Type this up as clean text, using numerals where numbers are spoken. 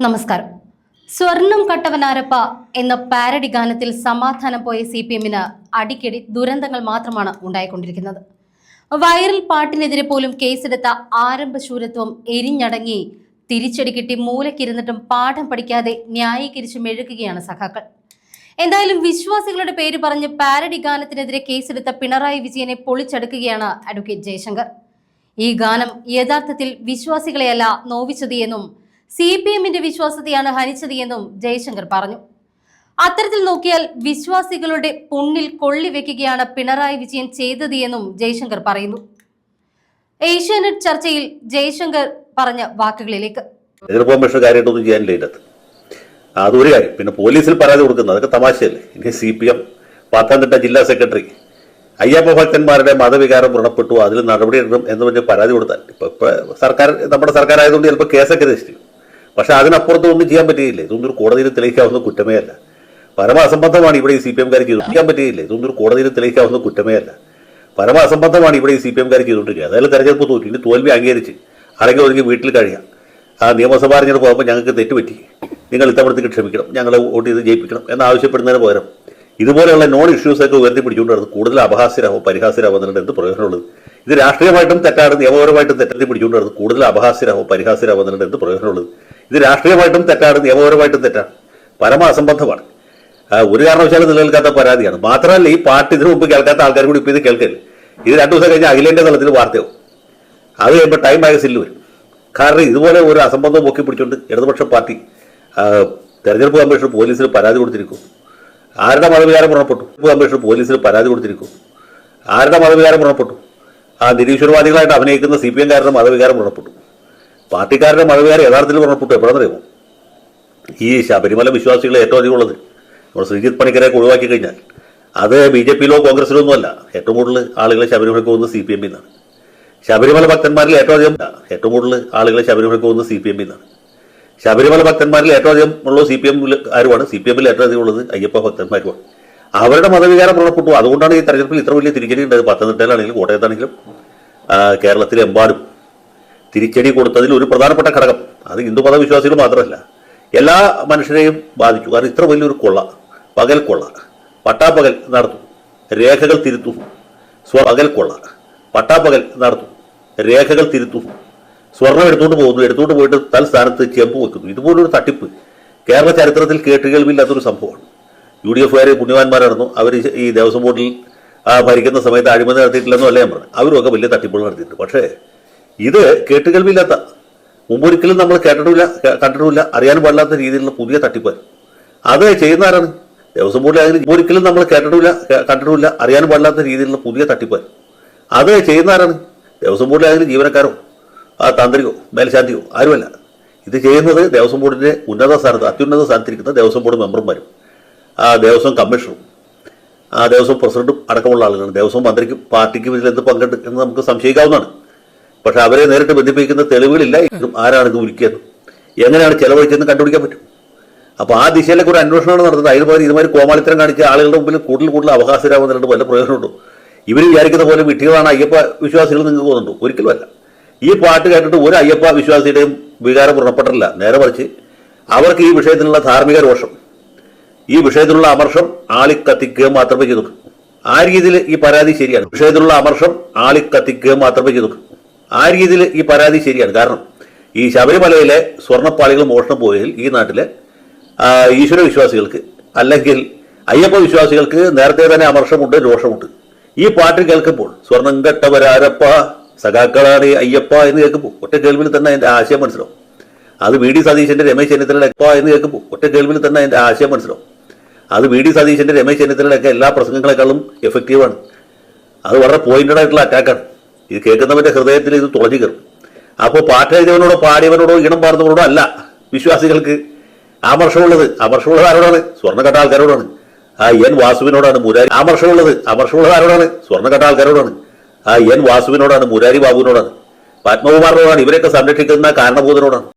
നമസ്കാരം. സ്വർണം കട്ടവനാരപ്പ എന്ന പാരഡി ഗാനത്തിൽ സമാധാനം പോയ CPM-ന് അടിക്കടി ദുരന്തങ്ങൾ മാത്രമാണ് ഉണ്ടായിക്കൊണ്ടിരിക്കുന്നത്. വൈറൽ പാട്ടിനെതിരെ പോലും കേസെടുത്ത ആരംഭശൂരത്വം എരിഞ്ഞടങ്ങി തിരിച്ചടി കിട്ടി മൂലക്കിരുന്നിട്ടും പാഠം പഠിക്കാതെ ന്യായീകരിച്ച് മെഴുകുകയാണ് സഖാക്കൾ. എന്തായാലും വിശ്വാസികളുടെ പേര് പറഞ്ഞ് പാരഡി ഗാനത്തിനെതിരെ കേസെടുത്ത പിണറായി വിജയനെ പൊളിച്ചെടുക്കുകയാണ് അഡ്വക്കേറ്റ് ജയശങ്കർ. ഈ ഗാനം യഥാർത്ഥത്തിൽ വിശ്വാസികളെയല്ല നോവിച്ചത് എന്നും CPM-ന്റെ വിശ്വാസത്തെയാണ് ഹനിച്ചത് എന്നും ജയശങ്കർ പറഞ്ഞു. അത്തരത്തിൽ നോക്കിയാൽ വിശ്വാസികളുടെ പുണ്ണിൽ കൊള്ളിവെക്കുകയാണ് പിണറായി വിജയൻ ചെയ്തത് എന്നും ജയശങ്കർ പറയുന്നു. ഏഷ്യാനെറ്റ് ചർച്ചയിൽ ജയശങ്കർ പറഞ്ഞ വാക്കുകളിലേക്ക്. കാര്യമായിട്ടൊന്നും ചെയ്യാനില്ല. അതൊരു കാര്യം. പിന്നെ പോലീസിൽ പരാതി കൊടുക്കുന്നത് അതൊക്കെ തമാശയല്ലേ. ഇനി CPM പത്തനംതിട്ട ജില്ലാ സെക്രട്ടറി അയ്യപ്പ ഭക്തന്മാരുടെ മതവികാരം വ്രണപ്പെട്ടു, അതിൽ നടപടിയെടുക്കണം എന്ന് പറഞ്ഞ് പരാതി കൊടുത്താൽ ഇപ്പൊ സർക്കാർ നമ്മുടെ സർക്കാർ ആയതുകൊണ്ട് ചിലപ്പോൾ കേസൊക്കെ രജിസ്റ്റർ. പക്ഷെ അതിനപ്പുറത്ത് ഒന്നും ചെയ്യാൻ പറ്റുകയില്ല. ഇതൊന്നും ഒരു കോടതിയിൽ തെളിയിക്കാവുന്ന കുറ്റമേ അല്ല. പരമ അസംബന്ധമാണ് ഇവിടെ ഈ CPM-കാർ ചെയ്യാൻ പറ്റുകയില്ല. ഇതൊന്നും ഒരു കോടതിയിൽ തെളിയിക്കാവുന്ന കുറ്റമേ അല്ല. പരമ അസംബന്ധമാണ് ഇവിടെ ഈ CPM-കാർ ചെയ്തുകൊണ്ടിരിക്കുക. അതായത് തെരഞ്ഞെടുപ്പ് തോറ്റി, ഇനി തോൽവി അംഗീകരിച്ച് അടങ്ങി ഒതുങ്ങി വീട്ടിൽ കഴിയാം. ആ നിയമസഭാ തെരഞ്ഞെടുപ്പ് പോകുമ്പോൾ ഞങ്ങൾക്ക് തെറ്റുപറ്റി, നിങ്ങൾ ഇത്തവണത്തേക്ക് ക്ഷമിക്കണം, ഞങ്ങളെ വോട്ട് ചെയ്ത് ജയിപ്പിക്കണം എന്നാവശ്യപ്പെടുന്നതിന് പകരം ഇതുപോലെയുള്ള നോൺ ഇഷ്യൂസൊക്കെ ഉയർത്തി പിടിച്ചുകൊണ്ടിരുന്നത് കൂടുതൽ അപഹാസ്യരാവും പരിഹാസ്യരാവും എന്നതിന് എന്ത് പ്രയോജനമുള്ളത്? ഇത് രാഷ്ട്രീയമായിട്ടും തെറ്റാണ്, നിയമപരമായിട്ടും തെറ്റി പിടിച്ചുകൊണ്ടിരുന്നത് കൂടുതൽ അപഹാസ്യരാവും പരിഹാസ്യരാവും എന്നതിന് എന്ത് പ്രയോജനമുള്ളത്? ഇത് രാഷ്ട്രീയമായിട്ടും തെറ്റാണ്, നിയമപരമായിട്ടും തെറ്റാണ്, പരമ അസംബന്ധമാണ്. ഒരു കാരണവശാലും നിലനിൽക്കാത്ത പരാതിയാണ്. മാത്രമല്ല ഈ പാട്ട് ഇതിനു മുമ്പ് കേൾക്കാത്ത ആൾക്കാർ കൂടി ഇപ്പം ഇത് കേൾക്കല്ലേ. ഇത് 2 ദിവസം കഴിഞ്ഞ് അഖിലേന്ത്യാ തലത്തിൽ വാർത്തയാവും. അത് കഴിയുമ്പോൾ ടൈം മാഗസിനിൽ വരും. കാരണം ഇതുപോലെ ഒരു അസംബന്ധം പൊക്കി പിടിച്ചുകൊണ്ട് ഇടതുപക്ഷ പാർട്ടി തെരഞ്ഞെടുപ്പ് കമ്മീഷൻ പോലീസിൽ പരാതി കൊടുത്തിരിക്കും. ആരുടെ മതവികാരം പുറപ്പെട്ടു? കമ്മീഷൻ പോലീസിൽ പരാതി കൊടുത്തിരിക്കും. ആരുടെ മതവികാരം പുറപ്പെട്ടു? നിരീശ്വരവാദികളായിട്ട് അഭിനയിക്കുന്ന CPM-കാരുടെ മതവികാരം പുറപ്പെട്ടു. പാർട്ടിക്കാരുടെ മതവികാരം യഥാർത്ഥത്തിൽ പുറപ്പെട്ടു എപ്പോഴെന്നറിയുമോ? ഈ ശബരിമല വിശ്വാസികളെ ഏറ്റവും അധികം ഉള്ളത് നമ്മൾ ശ്രീജിത്ത് പണിക്കരെയൊക്കെ ഒഴിവാക്കി കഴിഞ്ഞാൽ അത് BJP-യിലോ കോൺഗ്രസിലോ ഒന്നുമല്ല. ഏറ്റവും കൂടുതൽ ആളുകളെ ശബരിമലയ്ക്ക് പോകുന്നത് CPM-ൽ നിന്നാണ്. ശബരിമല ഭക്തന്മാരിൽ ഏറ്റവും കൂടുതൽ ആളുകളെ ശബരിമലയ്ക്ക് പോകുന്നത് CPM-ൽ നിന്നാണ്. ശബരിമല ഭക്തന്മാരിൽ ഏറ്റവും അധികം ഉള്ളത് CPM-കാരുമാണ്. CPM-ൽ ഏറ്റവും അധികം ഉള്ളത് അയ്യപ്പ ഭക്തന്മാരുമാണ്. അവരുടെ മതവികാരം പുറപ്പെട്ടു. അതുകൊണ്ടാണ് ഈ തെരഞ്ഞെടുപ്പിൽ ഇത്ര വലിയ തിരിച്ചടി ഉണ്ടായത്. പത്തനംതിട്ടയിലാണെങ്കിലും കോട്ടയത്താണെങ്കിലും കേരളത്തിലെമ്പാടും തിരിച്ചടി കൊടുത്തതിൽ ഒരു പ്രധാനപ്പെട്ട ഘടകം അത് ഹിന്ദു മതവിശ്വാസികൾ മാത്രമല്ല, എല്ലാ മനുഷ്യരെയും ബാധിച്ചു. കാരണം ഇത്ര വലിയൊരു കൊള്ള, പകൽ കൊള്ള, പട്ടാപ്പകൽ നടത്തും, രേഖകൾ തിരുത്തുന്നു. പകൽ കൊള്ള, പട്ടാപ്പകൽ നടത്തും, രേഖകൾ തിരുത്തുന്നു, സ്വർണം എടുത്തുകൊണ്ട് പോയിട്ട് തൽസ്ഥാനത്ത് ചെമ്പ് വെക്കുന്നു. ഇതുപോലൊരു തട്ടിപ്പ് കേരള ചരിത്രത്തിൽ കേട്ടുകേൾവില്ലാത്തൊരു സംഭവമാണ്. UDF-കാർ പുണ്യവാന്മാരായിരുന്നു. അവർ ഈ ദേവസ്വം ബോർഡിൽ ഭരിക്കുന്ന സമയത്ത് അഴിമതി നടത്തിയിട്ടില്ലെന്നോ അല്ല ഞാൻ പറഞ്ഞു. അവരൊക്കെ വലിയ തട്ടിപ്പുകൾ നടത്തിയിട്ടുണ്ട്. പക്ഷേ ഇത് കേട്ടുകേൾവില്ലാത്ത, മുമ്പൊരിക്കലും നമ്മൾ കണ്ടിട്ടില്ല, അറിയാനും പാടില്ലാത്ത രീതിയിലുള്ള പുതിയ തട്ടിപ്പാണ്. അത് ചെയ്യുന്ന ആരാണ്? ദേവസ്വം ബോർഡിലായാലും ഒരിക്കലും നമ്മൾ കണ്ടിട്ടില്ല, അറിയാനും പാടില്ലാത്ത രീതിയിലുള്ള പുതിയ തട്ടിപ്പാണ്. അത് ചെയ്യുന്ന ആരാണ്? ദേവസ്വം ബോർഡിലായാലും ജീവനക്കാരോ താന്ത്രികോ മേൽശാന്തിയോ ആരുമല്ല. ഇത് ചെയ്യുന്നത് ദേവസ്വം ബോർഡിന്റെ അത്യുന്നത സ്ഥാനത്തിരിക്കുന്ന ദേവസ്വം ബോർഡ് മെമ്പർമാരും ദേവസ്വം കമ്മീഷണറും ദേവസ്വം പ്രസിഡന്റും അടക്കമുള്ള ആളുകളാണ്. ദേവസ്വം മന്ത്രിക്കും പാർട്ടിക്കും ഇതിൽ എന്ത് പങ്കുണ്ട് എന്ന് നമുക്ക് സംശയിക്കാവുന്നതാണ്. പക്ഷെ അവരെ നേരിട്ട് ബന്ധിപ്പിക്കുന്ന തെളിവുകളില്ല. ആരാണ് ഇത് ഒരുക്കിയത്, എങ്ങനെയാണ് ചെലവഴിച്ചതെന്ന് കണ്ടുപിടിക്കാൻ പറ്റും. അപ്പോൾ ആ ദിശയിലേക്ക് ഒരു അന്വേഷണമാണ് നടത്തുന്നത്. അതിന് പകരം ഇതുമാതിരി കോമാളിത്തരം കാണിച്ച ആളുകളുടെ മുമ്പിൽ കൂടുതൽ അവകാശരാകുന്നതിന് വല്ല പ്രയോജനമുണ്ടോ? ഇവർ വിചാരിക്കുന്ന പോലെ വിട്ടികളാണ് അയ്യപ്പ വിശ്വാസികൾ നിങ്ങൾക്ക് തോന്നുന്നുണ്ടോ? ഒരിക്കലും അല്ല. ഈ പാട്ട് കേട്ടിട്ട് ഒരു അയ്യപ്പ വിശ്വാസിയുടെയും വികാരം പുറപ്പെട്ടില്ല. നേരെ മറിച്ച് അവർക്ക് ഈ വിഷയത്തിലുള്ള ധാർമ്മിക രോഷം, ഈ വിഷയത്തിലുള്ള അമർഷം ആളിക്കത്തിക്കുക മാത്രമേ ചെയ്തിട്ടുള്ളൂ. ആ രീതിയിൽ ഈ പരാതി ശരിയാണ്. വിഷയത്തിലുള്ള അമർഷം ആളിക്കത്തിക്കുക മാത്രമേ ചെയ്തിട്ടുള്ളൂ. ആ രീതിയിൽ ഈ പരാതി ശരിയാണ്. കാരണം ഈ ശബരിമലയിലെ സ്വർണ്ണപ്പാളികൾ മോഷണം പോയതിൽ ഈ നാട്ടിലെ ഈശ്വര വിശ്വാസികൾക്ക് അല്ലെങ്കിൽ അയ്യപ്പ വിശ്വാസികൾക്ക് നേരത്തെ തന്നെ അമർഷമുണ്ട്, രോഷമുണ്ട്. ഈ പാട്ട് കേൾക്കുമ്പോൾ സ്വർണം കെട്ടവരാരപ്പ സഖാക്കളാണ് അയ്യപ്പ എന്ന് കേൾക്കുമ്പോൾ ഒറ്റ കേൾവിൽ തന്നെ അതിന്റെ ആശയം മനസ്സിലാവും. അത് VD സതീശന്റെ രമേശ് ചെന്നിത്തലയുടെ അപ്പ എന്ന് കേൾക്കുമ്പോൾ ഒറ്റ കേൾവിൽ തന്നെ അതിന്റെ ആശയം മനസ്സിലാവും. അത് VD സതീശന്റെ രമേശ് ചെന്നിത്തലയുടെ എല്ലാ പ്രസംഗങ്ങളെക്കാളും എഫക്റ്റീവാണ്. അത് വളരെ പോയിന്റഡ് ആയിട്ടുള്ള അറ്റാക്കാണ്. ഇത് കേൾക്കുന്നവന്റെ ഹൃദയത്തിൽ ഇത് തുളഞ്ഞു കയറും. അപ്പോൾ പാട്ട് എഴുതിയവനോടോ പാടിയവനോടോ ഈണം പാടുന്നവരോടോ അല്ല വിശ്വാസികൾക്ക് അമർഷമുള്ളത്. ആരോടാണ്? സ്വർണ്ണക്കട്ട ആൾക്കാരോടാണ്. N വാസുവിനോടാണ്. അമർഷമുള്ളത് ആരോടാണ്? സ്വർണ്ണക്കട്ട ആൾക്കാരോടാണ്. N വാസുവിനോടാണ്, മുരാരി ബാബുവിനോടാണ്, പത്മകുമാറിനോടാണ്, ഇവരെയൊക്കെ സംരക്ഷിക്കുന്ന കാരണഭൂതനോടാണ്.